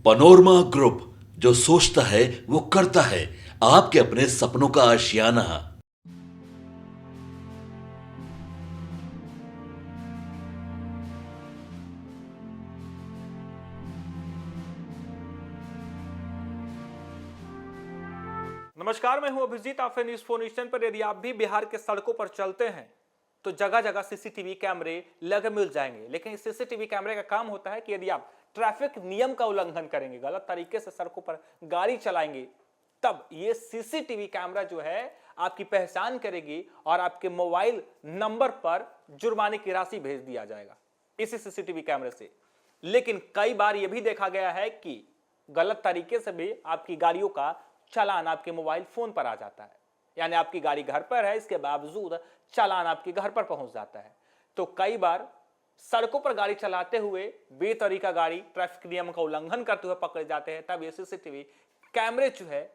Panorama group, जो सोचता है वो करता है। आपके अपने सपनों का आशियाना। नमस्कार, मैं हूं अभिजीत। आप न्यूज फोर नेशन पर। यदि आप भी बिहार के सड़कों पर चलते हैं तो जगह जगह सीसीटीवी कैमरे लगे मिल जाएंगे। लेकिन इस सीसीटीवी कैमरे का काम होता है कि यदि आप ट्रैफिक नियम का उल्लंघन करेंगे, गलत तरीके से सड़कों पर गाड़ी चलाएंगे, तब ये सीसीटीवी कैमरा जो है आपकी पहचान करेगी और आपके मोबाइल नंबर पर जुर्माने की राशि भेज दिया जाएगा इसी सीसीटीवी कैमरे से। लेकिन कई बार यह भी देखा गया है कि गलत तरीके से भी आपकी गाड़ियों का चालान आपके मोबाइल फोन पर आ जाता है। यानी आपकी गाड़ी घर पर है, इसके बावजूद चालान आपके घर पर पहुंच जाता है। तो कई बार सड़कों पर गाड़ी चलाते हुए बेतरीका गाड़ी ट्रैफिक नियम का उल्लंघन करते हुए पकड़े जाते हैं, तब ये सीसीटीवी कैमरे जो है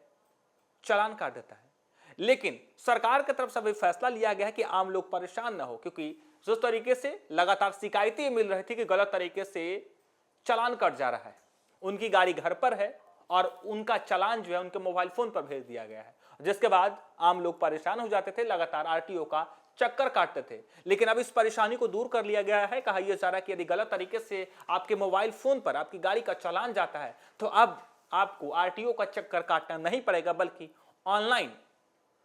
चालान काट देता है। लेकिन सरकार की तरफ से भी फैसला लिया गया है कि आम लोग परेशान ना हो, क्योंकि जिस तरीके से लगातार शिकायतें मिल रही थी कि गलत तरीके से चालान कट जा रहा है, उनकी गाड़ी घर पर है और उनका चालान जो है उनके मोबाइल फोन पर भेज दिया गया है, जिसके बाद आम लोग परेशान हो जाते थे, लगातार आरटीओ का चक्कर काटते थे। लेकिन अब इस परेशानी को दूर कर लिया गया है। कहा यह जा रहा है कि यदि गलत तरीके से आपके मोबाइल फोन पर आपकी गाड़ी का चालान जाता है तो अब आपको आरटीओ का चक्कर काटना नहीं पड़ेगा, बल्कि ऑनलाइन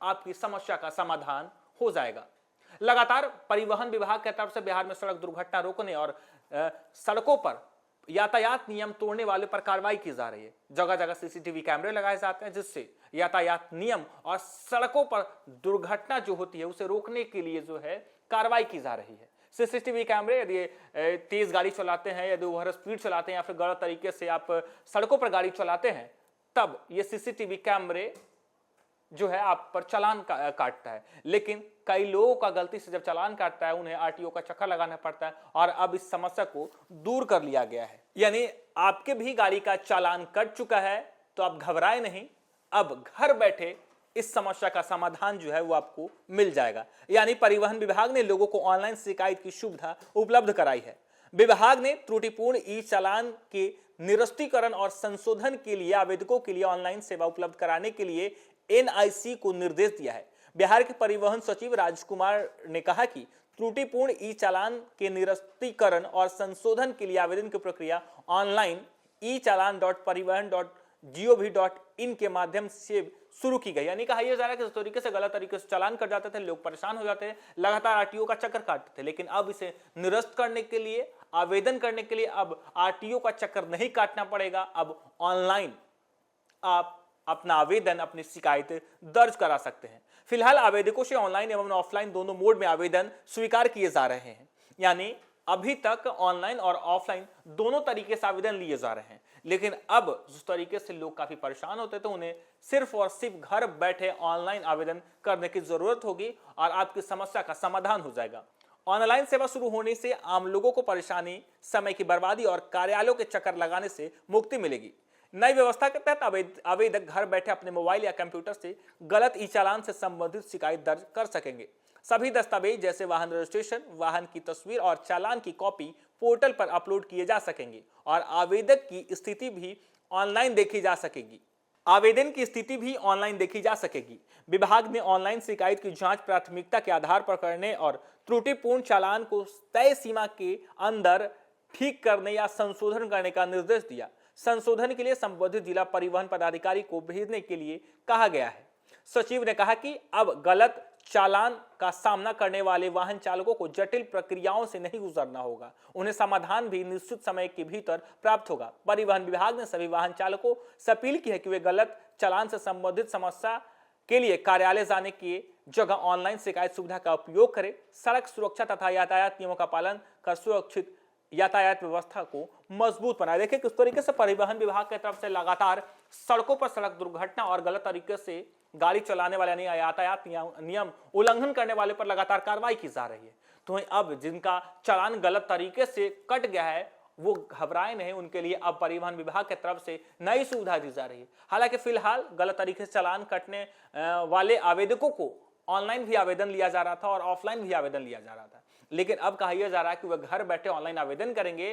आपकी समस्या का समाधान हो जाएगा। लगातार परिवहन विभाग की तरफ से बिहार में सड़क दुर्घटना रोकने और सड़कों पर यातायात नियम तोड़ने वाले पर कार्रवाई की जा रही है। जगह जगह सीसीटीवी कैमरे लगाए जाते हैं, जिससे यातायात नियम और सड़कों पर दुर्घटना जो होती है उसे रोकने के लिए जो है कार्रवाई की जा रही है। सीसीटीवी कैमरे, यदि तेज गाड़ी चलाते हैं, यदि ओवर स्पीड चलाते हैं या फिर गलत तरीके से आप सड़कों पर गाड़ी चलाते हैं, तब ये सीसीटीवी कैमरे जो है आप पर चालान काटता है। लेकिन कई लोगों का गलती से जब चालान काटता है, उन्हें आरटीओ का चक्कर लगाना पड़ता है और अब इस समस्या को दूर कर लिया गया है। यानी आपके भी गाड़ी का चालान कट चुका है तो आप घबराए नहीं, अब घर बैठे इस समस्या का समाधान जो है वो आपको मिल जाएगा। यानी परिवहन विभाग ने लोगों को ऑनलाइन शिकायत की सुविधा उपलब्ध कराई है। विभाग ने त्रुटिपूर्ण ई चालान के निरस्तीकरण और संशोधन के लिए आवेदकों के लिए ऑनलाइन सेवा उपलब्ध कराने के लिए एनआईसी को निर्देश दिया है। बिहार के परिवहन सचिव राजकुमार ने कहा कि त्रुटिपूर्ण ई चालान के निरस्तीकरण और संशोधन के लिए आवेदन की प्रक्रिया ऑनलाइन e-चालान.परिवहन.gov.in के माध्यम से शुरू की गई। यानी कहा यह जा रहा है कि इस तरीके से गलत तरीके से चालान कर जाते थे, लोग परेशान हो जाते थे, लगातार आरटीओ का चक्कर काटते थे। लेकिन अब इसे निरस्त करने के लिए, आवेदन करने के लिए अब आरटीओ का चक्कर नहीं काटना पड़ेगा। अब ऑनलाइन आप अपना आवेदन, अपनी शिकायत दर्ज करा सकते हैं। फिलहाल आवेदकों से ऑनलाइन एवं ऑफलाइन दोनों मोड में आवेदन स्वीकार किए जा रहे हैं। यानी अभी तक ऑनलाइन और ऑफलाइन दोनों तरीके से आवेदन लिए जा रहे हैं। लेकिन अब जिस तरीके से लोग काफी परेशान होते थे, उन्हें सिर्फ और सिर्फ घर बैठे ऑनलाइन आवेदन करने की जरूरत होगी और आपकी समस्या का समाधान हो जाएगा। ऑनलाइन सेवा शुरू होने से आम लोगों को परेशानी, समय की बर्बादी और कार्यालयों के चक्कर लगाने से मुक्ति मिलेगी। नई व्यवस्था के तहत आवेदक घर बैठे अपने मोबाइल या कंप्यूटर से गलत ई चालान से संबंधित शिकायत दर्ज कर सकेंगे। सभी दस्तावेज जैसे वाहन रजिस्ट्रेशन, वाहन की तस्वीर और चालान की कॉपी पोर्टल पर अपलोड किए जा सकेंगे और आवेदक की स्थिति भी ऑनलाइन देखी जा सकेगी। आवेदन की स्थिति भी ऑनलाइन देखी जा सकेगी। विभाग ने ऑनलाइन शिकायत की जांच प्राथमिकता के आधार पर करने और त्रुटिपूर्ण चालान को तय सीमा के अंदर ठीक करने या संशोधन करने का निर्देश दिया। संशोधन के लिए संबंधित जिला परिवहन पदाधिकारी को भेजने के लिए कहा गया है। सचिव ने कहा कि अब गलत चालान का सामना करने वाले वाहन चालकों को जटिल प्रक्रियाओं से नहीं गुजरना होगा, उन्हें समाधान भी निश्चित समय के भीतर प्राप्त होगा। परिवहन विभाग ने सभी वाहन चालकों से अपील की है कि वे गलत चालान से संबंधित समस्या के लिए कार्यालय जाने की जगह ऑनलाइन शिकायत सुविधा का उपयोग करें। सड़क सुरक्षा तथा यातायात नियमों का पालन कर सुरक्षित यातायात व्यवस्था को मजबूत बनाए। देखिए किस तरीके से परिवहन विभाग की तरफ से लगातार सड़कों पर सड़क दुर्घटना और गलत तरीके से गाड़ी चलाने वाले, यानी यातायात नियम उल्लंघन करने वाले पर लगातार कार्रवाई की जा रही है। तो अब जिनका चालान गलत तरीके से कट गया है वो घबराए नहीं, उनके लिए अब परिवहन विभाग की तरफ से नई सुविधा दी जा रही है। हालांकि फिलहाल गलत तरीके से चालान कटने वाले आवेदकों को ऑनलाइन भी आवेदन लिया जा रहा था और ऑफलाइन भी आवेदन लिया जा रहा था। लेकिन अब कहा यह जा रहा है कि वह घर बैठे ऑनलाइन आवेदन करेंगे।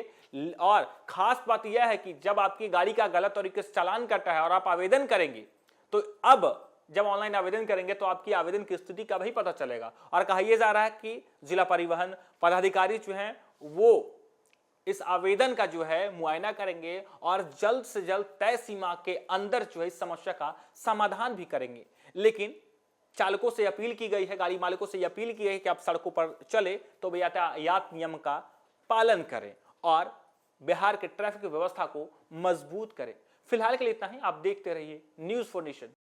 और खास बात यह है कि जब आपकी गाड़ी का गलत तरीके से चालान कटा है और आप आवेदन करेंगे, तो अब जब ऑनलाइन आवेदन करेंगे तो आपकी आवेदन की स्थिति का भी पता चलेगा। और कहा यह जा रहा है कि जिला परिवहन पदाधिकारी जो हैं वो इस आवेदन का जो है मुआयना करेंगे और जल्द से जल्द तय सीमा के अंदर जो है इस समस्या का समाधान भी करेंगे। लेकिन चालकों से अपील की गई है, गाड़ी मालिकों से अपील की गई है कि आप सड़कों पर चले तो यातायात नियम का पालन करें और बिहार के ट्रैफिक व्यवस्था को मजबूत करें। फिलहाल के लिए इतना ही। आप देखते रहिए न्यूज़4 नेशन।